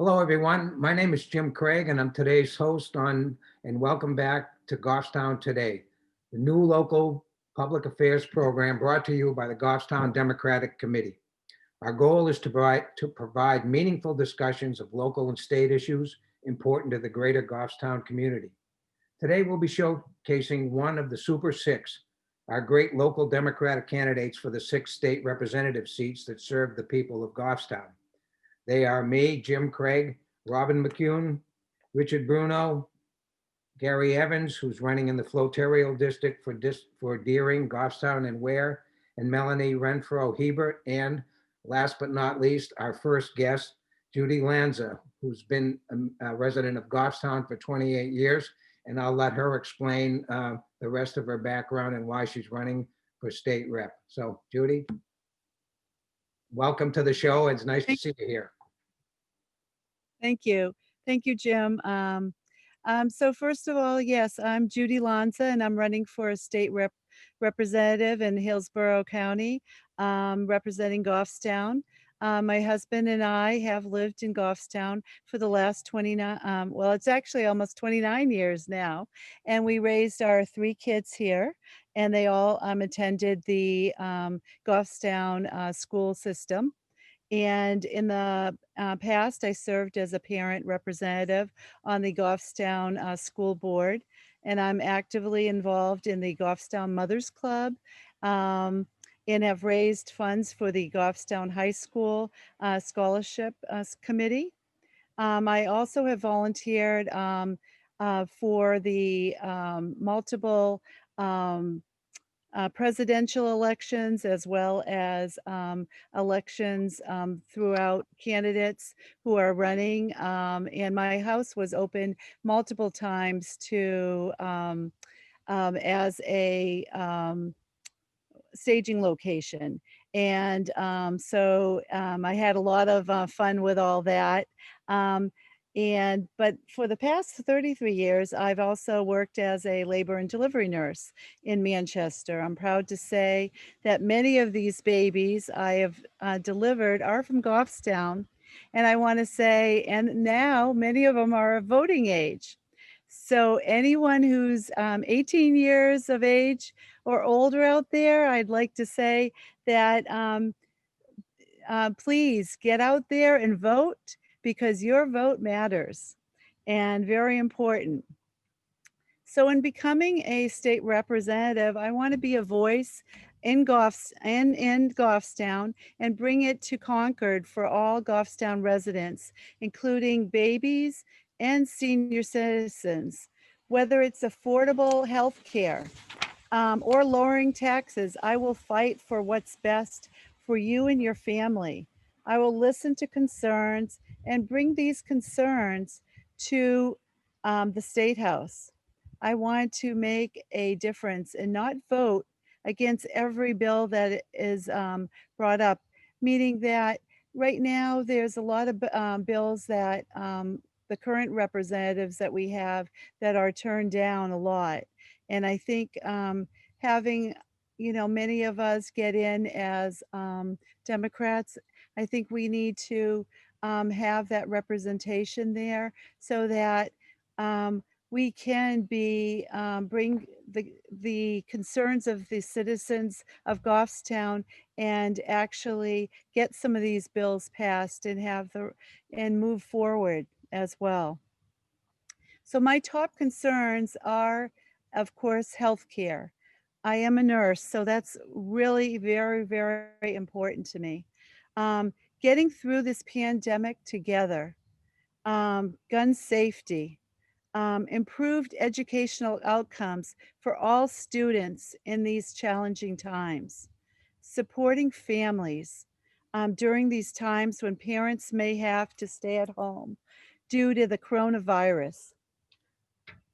Hello, everyone. My name is Jim Craig, and I'm today's host and welcome back to Goffstown Today, the new local public affairs program brought to you by the Goffstown Democratic Committee. Our goal is to provide meaningful discussions of local and state issues important to the greater Goffstown community. Today, we'll be showcasing one of the Super Six, our great local Democratic candidates for the 6 state representative seats that serve the people of Goffstown. They are me, Jim Craig, Robin McCune, Richard Bruno, Gary Evans, who's running in the Floterial District for Deering, Goffstown, and Ware, and Melanie Renfro Hebert, and last but not least, our first guest, Judy Lanza, who's been a resident of Goffstown for 28 years, and I'll let her explain the rest of her background and why she's running for state rep. So, Judy, welcome to the show. It's nice to see you here. Thank you. Thank you, Jim. So first of all, yes, I'm Judy Lanza, and I'm running for a state representative in Hillsborough County, representing Goffstown. My husband and I have lived in Goffstown for the last 29, well, it's actually almost 29 years now. And we raised our 3 kids here, and they all attended the Goffstown school system. And in the past, I served as a parent representative on the Goffstown School Board, and I'm actively involved in the Goffstown Mothers Club, and have raised funds for the Goffstown High School Scholarship Committee. I also have volunteered for the multiple presidential elections, as well as elections throughout candidates who are running. And my house was open multiple times to as a staging location. And I had a lot of fun with all that. But for the past 33 years, I've also worked as a labor and delivery nurse in Manchester. I'm proud to say that many of these babies I have delivered are from Goffstown. And I want to say, and now many of them are of voting age. So anyone who's 18 years of age or older out there, I'd like to say that please get out there and vote, because your vote matters and very important. So in becoming a state representative, I want to be a voice in Goffstown and bring it to Concord for all Goffstown residents, including babies and senior citizens. Whether it's affordable health care or lowering taxes, I will fight for what's best for you and your family. I will listen to concerns and bring these concerns to the State House. I want to make a difference and not vote against every bill that is brought up, meaning that right now there's a lot of bills that the current representatives that we have that are turned down a lot. And I think having, many of us get in as Democrats, I think we need to have that representation there so that we can bring the concerns of the citizens of Goffstown and actually get some of these bills passed and move forward as well. So my top concerns are, of course, healthcare. I am a nurse, so that's really very, very important to me. Getting through this pandemic together, gun safety, improved educational outcomes for all students in these challenging times, supporting families during these times when parents may have to stay at home due to the coronavirus,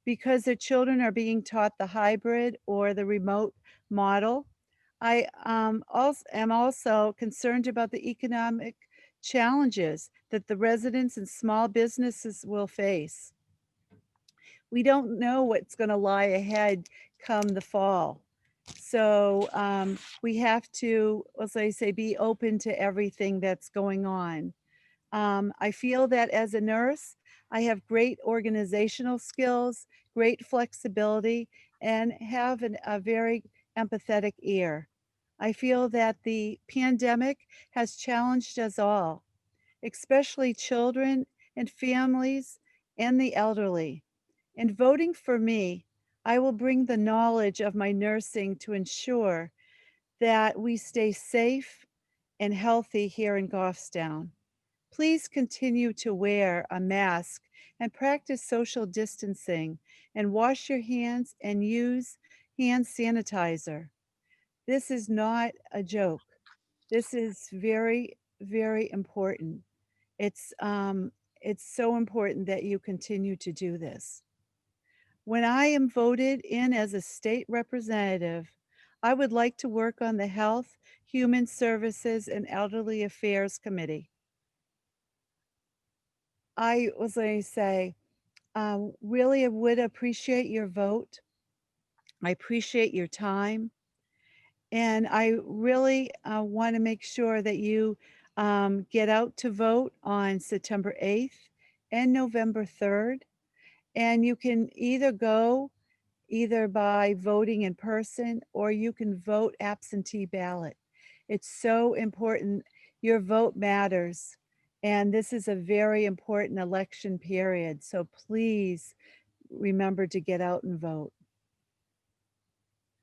because their children are being taught the hybrid or the remote model. I also am also concerned about the economic challenges that the residents and small businesses will face. We don't know what's going to lie ahead come the fall. So we have to, as I say, be open to everything that's going on. I feel that as a nurse, I have great organizational skills, great flexibility, and have a very empathetic ear. I feel that the pandemic has challenged us all, especially children and families and the elderly. In voting for me, I will bring the knowledge of my nursing to ensure that we stay safe and healthy here in Goffstown. Please continue to wear a mask and practice social distancing and wash your hands and use hand sanitizer. This is not a joke. This is very, very important. It's um, it's so important that you continue to do this. When I am voted in as a state representative, I would like to work on the Health, Human Services, and Elderly Affairs Committee. I was going to say, really, I would appreciate your vote. I appreciate your time. And I really want to make sure that you get out to vote on September 8th and November 3rd. And you can either go either by voting in person or you can vote absentee ballot. It's so important. Your vote matters. And this is a very important election period. So please remember to get out and vote.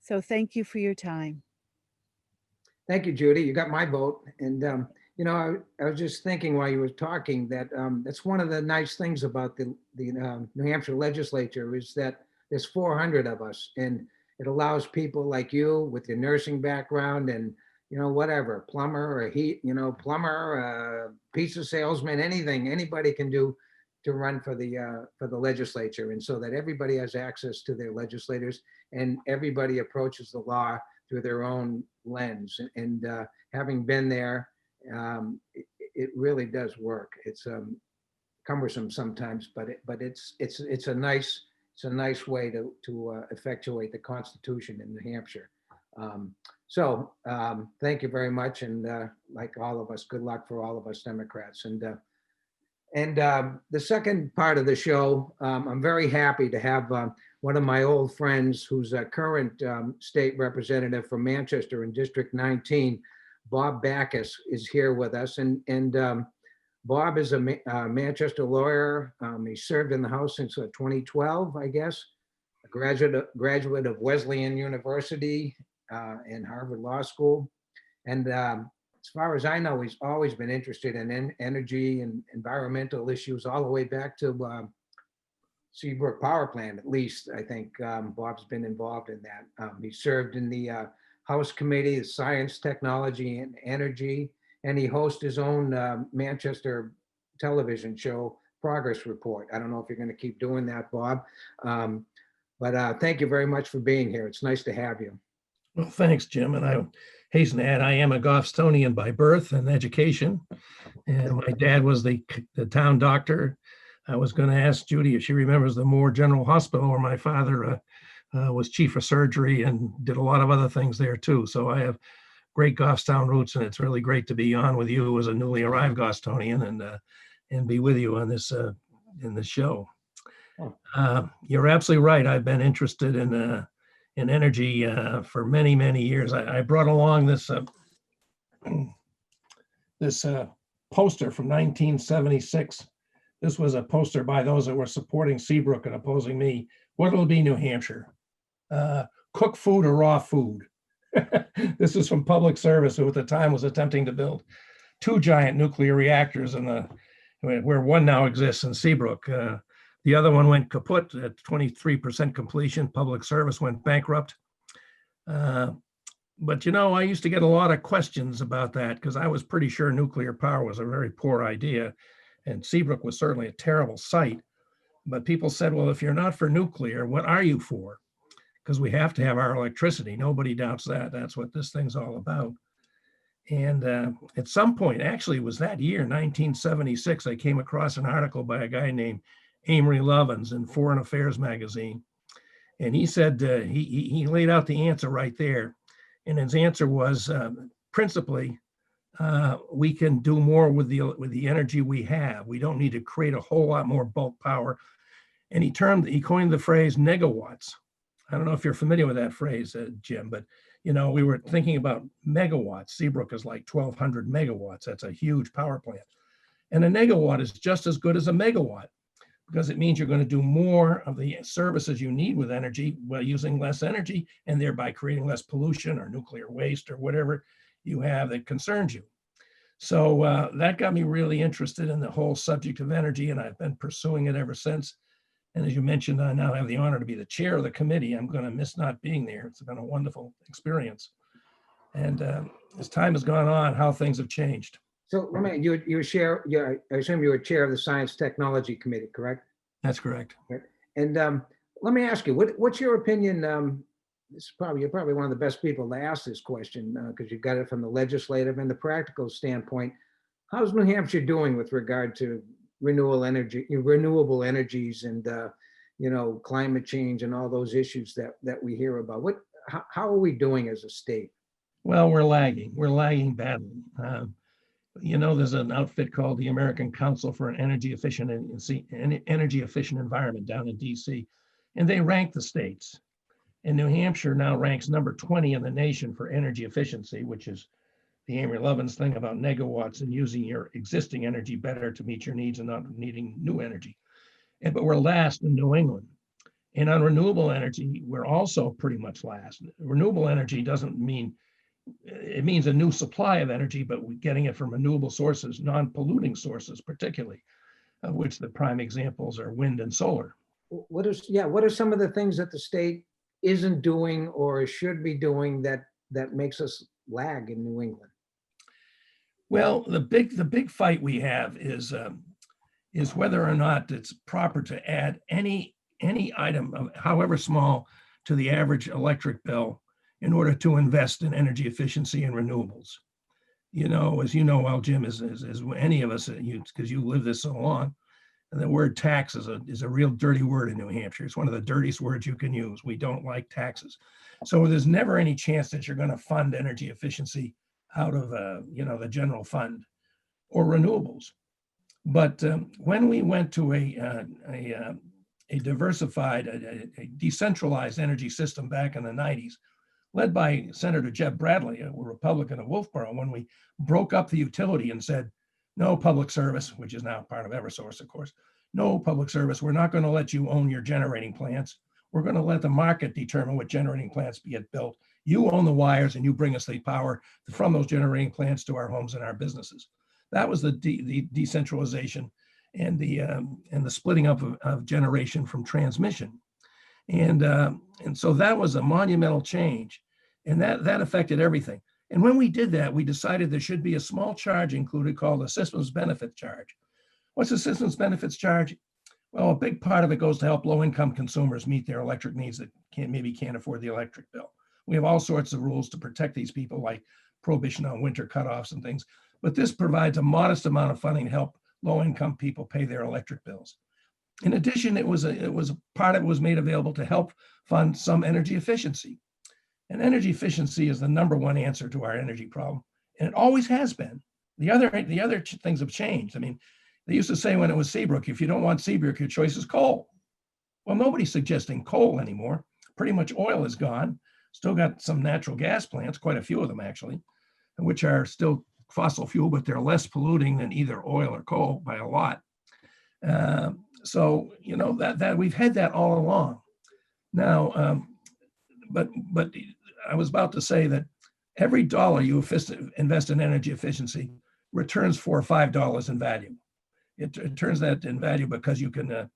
So thank you for your time. Thank you, Judy. You got my vote. And, I was just thinking while you were talking that that's one of the nice things about the New Hampshire legislature is that there's 400 of us, and it allows people like you with your nursing background and, whatever, plumber or pizza salesman, anything, anybody can do to run for the legislature. And so that everybody has access to their legislators and everybody approaches the law through their own lens. And having been there, it really does work. It's cumbersome sometimes, but it's a nice way to effectuate the Constitution in New Hampshire. So thank you very much, and like all of us, good luck for all of us Democrats. And the second part of the show, I'm very happy to have one of my old friends who's a current state representative from Manchester in District 19, Bob Backus, is here with us. And Bob is a Manchester lawyer. He served in the House since 2012, I guess, a graduate of Wesleyan University and Harvard Law School. And as far as I know, he's always been interested in energy and environmental issues all the way back to Seabrook Power Plant, at least. I think Bob's been involved in that. He served in the House Committee of Science, Technology, and Energy, and he hosts his own Manchester television show, Progress Report. I don't know if you're going to keep doing that, Bob, but thank you very much for being here. It's nice to have you. Well, thanks, Jim. And I hasten to add, I am a Goffstonian by birth and education. And my dad was the town doctor. I was going to ask Judy if she remembers the Moore General Hospital, where my father was chief of surgery and did a lot of other things there too. So I have great Goffstown roots, and it's really great to be on with you as a newly arrived Goffstonian and be with you on this in this show. You're absolutely right. I've been interested in energy for many, many years. I brought along this this poster from 1976. This was a poster by those that were supporting Seabrook and opposing me. What'll be New Hampshire? Cook food or raw food? This is from Public Service, who at the time was attempting to build 2 giant nuclear reactors where one now exists in Seabrook. The other one went kaput at 23% completion. Public Service went bankrupt. But I used to get a lot of questions about that because I was pretty sure nuclear power was a very poor idea. And Seabrook was certainly a terrible site. But people said, well, if you're not for nuclear, what are you for? Because we have to have our electricity. Nobody doubts that. That's what this thing's all about. And at some point, actually it was that year, 1976, I came across an article by a guy named Amory Lovins in Foreign Affairs magazine. And he said, he laid out the answer right there. And his answer was principally, we can do more with the energy we have. We don't need to create a whole lot more bulk power. And he coined the phrase negawatts. I don't know if you're familiar with that phrase, Jim, but we were thinking about megawatts. Seabrook is like 1,200 megawatts. That's a huge power plant. And a negawatt is just as good as a megawatt, because it means you're going to do more of the services you need with energy while using less energy, and thereby creating less pollution or nuclear waste or whatever you have that concerns you. So that got me really interested in the whole subject of energy, and I've been pursuing it ever since. And as you mentioned, I now have the honor to be the chair of the committee. I'm going to miss not being there. It's been a wonderful experience. And as time has gone on, how things have changed. So let me, I assume you were chair of the Science Technology Committee, correct? That's correct. And let me ask you, what's your opinion? You're probably one of the best people to ask this question, because you've got it from the legislative and the practical standpoint. How's New Hampshire doing with regard to renewable energies and climate change and all those issues that we hear about? How are we doing as a state? Well, we're lagging. We're lagging badly. There's an outfit called the American Council for an Energy Efficient Environment down in DC, and they rank the states. And New Hampshire now ranks number 20 in the nation for energy efficiency, which is the Amory Lovins thing about negawatts and using your existing energy better to meet your needs and not needing new energy. But we're last in New England. And on renewable energy, we're also pretty much last. Renewable energy doesn't mean, it means a new supply of energy, but we're getting it from renewable sources, non-polluting sources particularly, of which the prime examples are wind and solar. What are some of the things that the state isn't doing or should be doing that makes us lag in New England? Well, the big fight we have is whether or not it's proper to add any item, however small, to the average electric bill in order to invest in energy efficiency and renewables. As you know, well, Jim, as any of us, because you live this so long, and the word tax is a real dirty word in New Hampshire. It's one of the dirtiest words you can use. We don't like taxes. So there's never any chance that you're going to fund energy efficiency out of the general fund or renewables. But when we went to a diversified, a decentralized energy system back in the 90s, led by Senator Jeb Bradley, a Republican of Wolfboro, when we broke up the utility and said, no public service, which is now part of Eversource, of course, no public service. We're not going to let you own your generating plants. We're going to let the market determine what generating plants get built. You own the wires and you bring us the power from those generating plants to our homes and our businesses. That was the decentralization and the splitting up of generation from transmission. And so that was a monumental change, and that affected everything. And when we did that, we decided there should be a small charge included called a systems benefit charge. What's a systems benefits charge? Well, a big part of it goes to help low-income consumers meet their electric needs that maybe can't afford the electric bill. We have all sorts of rules to protect these people, like prohibition on winter cutoffs and things. But this provides a modest amount of funding to help low-income people pay their electric bills. In addition, it was part of it was made available to help fund some energy efficiency. And energy efficiency is the number one answer to our energy problem, and it always has been. The other things have changed. I mean, they used to say when it was Seabrook, if you don't want Seabrook, your choice is coal. Well, nobody's suggesting coal anymore. Pretty much oil is gone. Still got some natural gas plants, quite a few of them actually, which are still fossil fuel, but they're less polluting than either oil or coal by a lot. So that we've had that all along. Now, but I was about to say that every dollar you invest in energy efficiency returns $4 or $5 in value. It turns that in value because you can,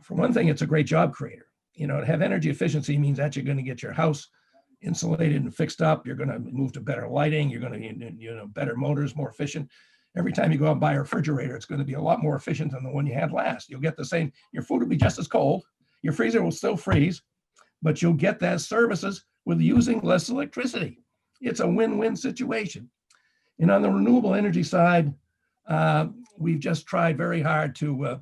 for one thing, it's a great job creator. To have energy efficiency means that you're going to get your house insulated and fixed up. You're going to move to better lighting. You're going to, better motors, more efficient. Every time you go out and buy a refrigerator, it's going to be a lot more efficient than the one you had last. You'll get the same, your food will be just as cold. Your freezer will still freeze, but you'll get that services with using less electricity. It's a win-win situation. And on the renewable energy side, we've just tried very hard to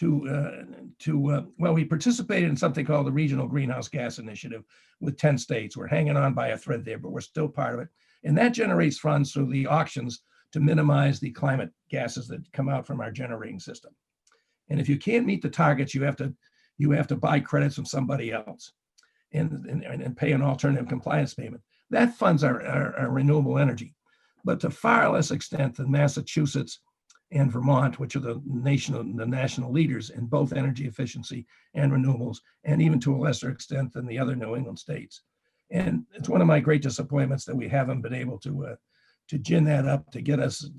well, we participated in something called the Regional Greenhouse Gas Initiative with 10 states. We're hanging on by a thread there, but we're still part of it. And that generates funds through the auctions to minimize the climate gases that come out from our generating system. And if you can't meet the targets, you have to buy credits from somebody else and pay an alternative compliance payment. That funds our renewable energy, but to far less extent than Massachusetts and Vermont, which are the national leaders in both energy efficiency and renewables, and even to a lesser extent than the other New England states. And it's one of my great disappointments that we haven't been able to gin that up to get us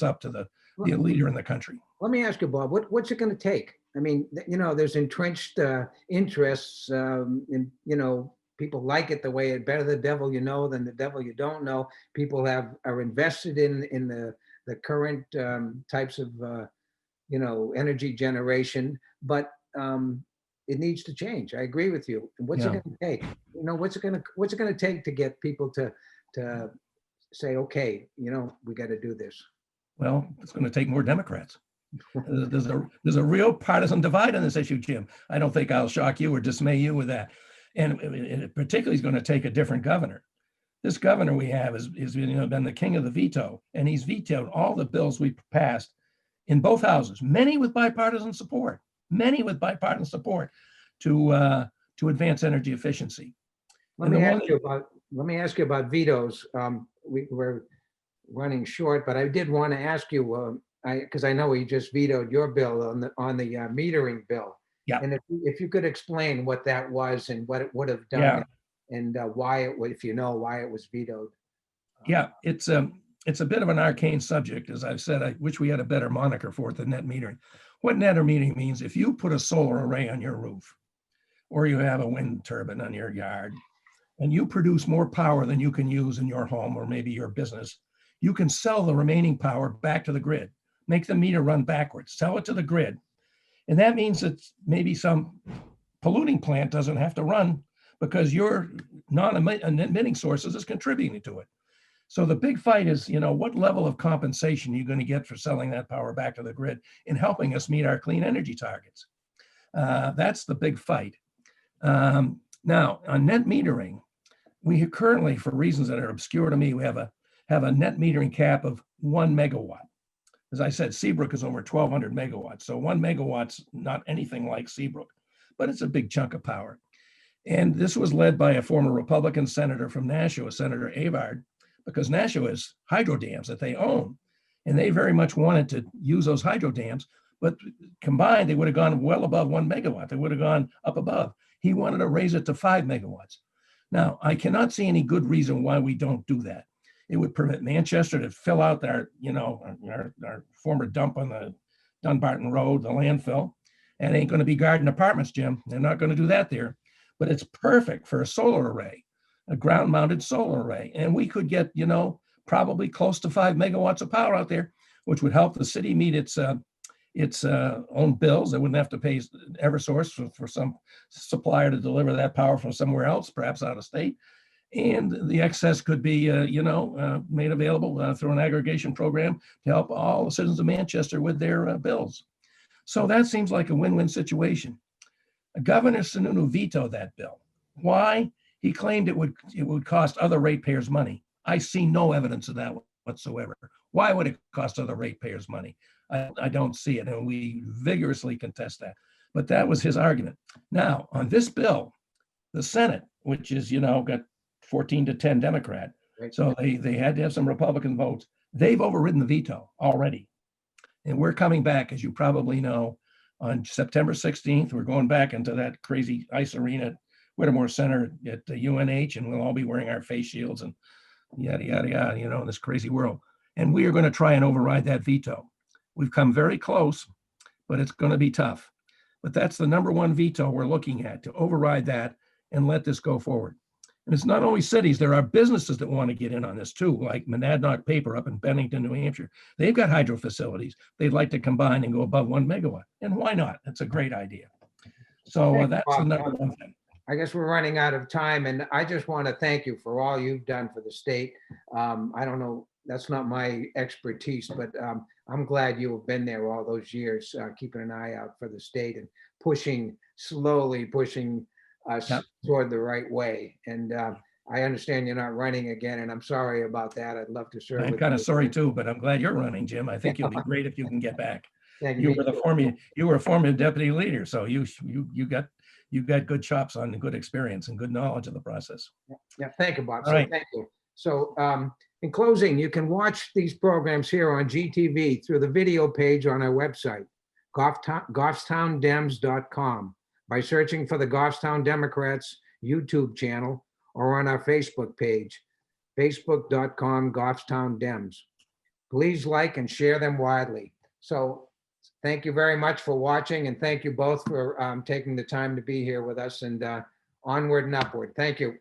up to the leader in the country. Let me ask you, Bob, what's it going to take? I mean, there's entrenched interests in, people like it the way it better the devil you know than the devil you don't know. People are invested in the current types of, energy generation, but it needs to change. I agree with you. And what's it going to take? What's it going to take to get people to say, okay, we got to do this? Well, it's going to take more Democrats. There's a real partisan divide on this issue, Jim. I don't think I'll shock you or dismay you with that. And it particularly is going to take a different governor. This governor we have has been the king of the veto, and he's vetoed all the bills we passed in both houses, many with bipartisan support, to advance energy efficiency. Let me ask you about vetoes. We're running short, but I did want to ask you, because I know he just vetoed your bill on the metering bill. Yeah. And if you could explain what that was and what it would have done, and why it would, if you know why it was vetoed. Yeah, it's a bit of an arcane subject. As I've said, I wish we had a better moniker for it than net metering. What net metering means, if you put a solar array on your roof, or you have a wind turbine on your yard, and you produce more power than you can use in your home or maybe your business, you can sell the remaining power back to the grid, make the meter run backwards, sell it to the grid. And that means that maybe some polluting plant doesn't have to run because your non-emitting sources is contributing to it. So the big fight is, what level of compensation are you going to get for selling that power back to the grid and helping us meet our clean energy targets? That's the big fight. Now, on net metering, we currently, for reasons that are obscure to me, we have a net metering cap of 1 megawatt. As I said, Seabrook is over 1,200 megawatts. So 1 megawatt's not anything like Seabrook, but it's a big chunk of power. And this was led by a former Republican senator from Nashua, Senator Avard, because Nashua has hydro dams that they own. And they very much wanted to use those hydro dams, but combined, they would have gone well above 1 megawatt. They would have gone up above. He wanted to raise it to 5 megawatts. Now, I cannot see any good reason why we don't do that. It would permit Manchester to fill out our former dump on the Dunbarton Road, the landfill. And it ain't going to be garden apartments, Jim. They're not going to do that there. But it's perfect for a solar array, a ground-mounted solar array. And we could get, probably close to 5 megawatts of power out there, which would help the city meet its own bills. They wouldn't have to pay Eversource for some supplier to deliver that power from somewhere else, perhaps out of state. And the excess could be, made available through an aggregation program to help all the citizens of Manchester with their bills. So that seems like a win-win situation. Governor Sununu vetoed that bill. Why? He claimed it would cost other ratepayers money. I see no evidence of that whatsoever. Why would it cost other ratepayers money? I don't see it, and we vigorously contest that. But that was his argument. Now, on this bill, the Senate, which is, got 14-10 Democrat. Right. So they had to have some Republican votes. They've overridden the veto already. And we're coming back, as you probably know, on September 16th. We're going back into that crazy ice arena at Whittemore Center at the UNH, and we'll all be wearing our face shields and yada, yada, yada, in this crazy world. And we are going to try and override that veto. We've come very close, but it's going to be tough. But that's the number one veto we're looking at, to override that and let this go forward. And it's not only cities, there are businesses that want to get in on this too, like Monadnock Paper up in Bennington, New Hampshire. They've got hydro facilities. They'd like to combine and go above 1 megawatt. And why not? That's a great idea. So that's the number one thing. I guess we're running out of time, and I just want to thank you for all you've done for the state. I don't know, that's not my expertise, but I'm glad you have been there all those years, keeping an eye out for the state and slowly pushing us Yep. toward the right way. And I understand you're not running again, and I'm sorry about that. I'd love to serve I'm with kind you of sorry again. too, but I'm glad you're running, Jim. I think you'll be great if you can get back. Thank You me were the too. you were a former deputy leader, so you got good chops on and good experience and good knowledge of the process. Yeah, thank you, Bob. All So right. thank you. So in closing, you can watch these programs here on GTV through the video page on our website, goffstowndems.com, by searching for the Goffstown Democrats YouTube channel, or on our Facebook page, facebook.com Goffstown Dems. Please like and share them widely. So thank you very much for watching, and thank you both for taking the time to be here with us, and onward and upward. Thank you.